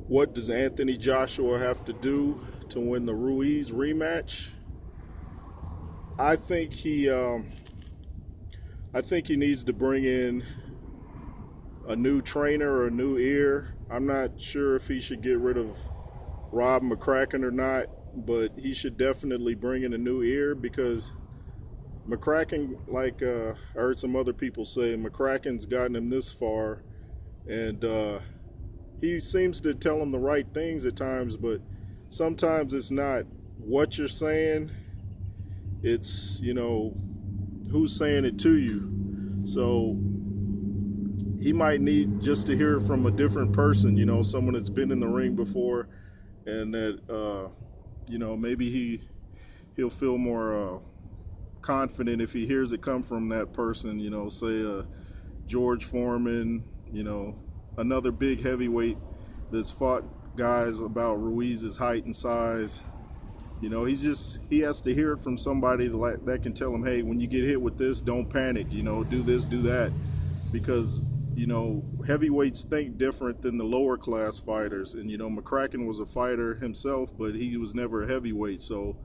What does Anthony Joshua have to do to win the Ruiz rematch? I think he, I think he needs to bring in a new trainer or a new ear. I'm not sure if he should get rid of Rob McCracken or not, but he should definitely bring in a new ear because McCracken, like I heard some other people say, McCracken's gotten him this far, and he seems to tell him the right things at times, but sometimes it's not what you're saying, it's, who's saying it to you. So he might need just to hear it from a different person, someone that's been in the ring before, and that, maybe he'll feel more confident if he hears it come from that person, say George Foreman, another big heavyweight that's fought guys about Ruiz's height and size. He has to hear it from somebody that can tell him, hey, when you get hit with this, don't panic, do this, do that. Because, heavyweights think different than the lower class fighters. And, McCracken was a fighter himself, but he was never a heavyweight. So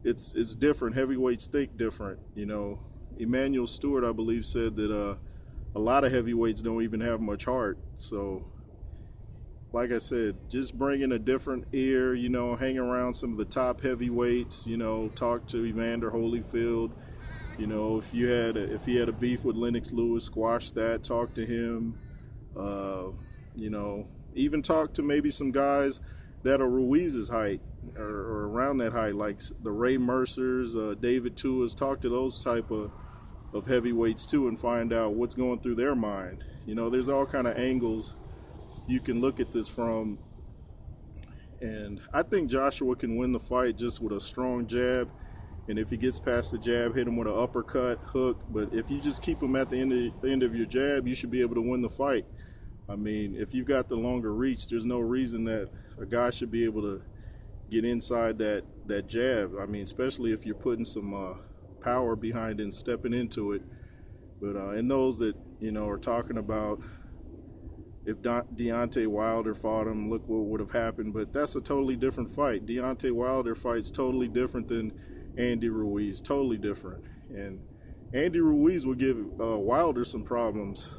it's different. Heavyweights think different. Emmanuel Stewart, I believe, said that a lot of heavyweights don't even have much heart. So like I said, just bring in a different ear, hang around some of the top heavyweights, talk to Evander Holyfield. If he had a beef with Lennox Lewis, squash that, talk to him. Even talk to maybe some guys that are Ruiz's height or around that height, like the Ray Mercers, David Tuas. Talk to those type of heavyweights too and find out what's going through their mind. There's all kind of angles you can look at this from, and I think Joshua can win the fight just with a strong jab, and if he gets past the jab, hit him with an uppercut, hook. But if you just keep him at the end of your jab, you should be able to win the fight. I mean, if you've got the longer reach, there's no reason that a guy should be able to get inside that jab. I mean, especially if you're putting some power behind it and stepping into it. But and those that are talking about if Deontay Wilder fought him, look what would have happened. But that's a totally different fight. Deontay Wilder fight's totally different than Andy Ruiz, totally different. And Andy Ruiz will give Wilder some problems.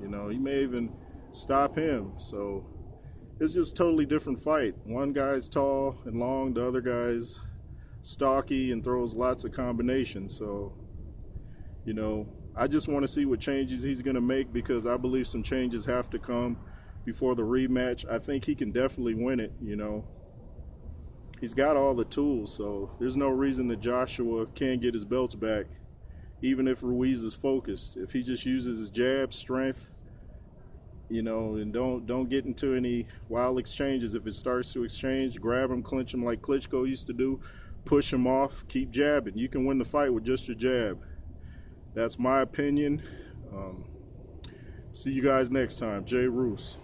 He may even stop him. So it's just a totally different fight. One guy's tall and long, the other guy's stocky and throws lots of combinations. So, I just want to see what changes he's going to make, because I believe some changes have to come before the rematch. I think he can definitely win it. He's got all the tools, so there's no reason that Joshua can't get his belts back, even if Ruiz is focused. If he just uses his jab, strength, and don't get into any wild exchanges. If it starts to exchange, grab him, clinch him like Klitschko used to do, push him off, keep jabbing. You can win the fight with just your jab. That's my opinion. See you guys next time. Jay Roos.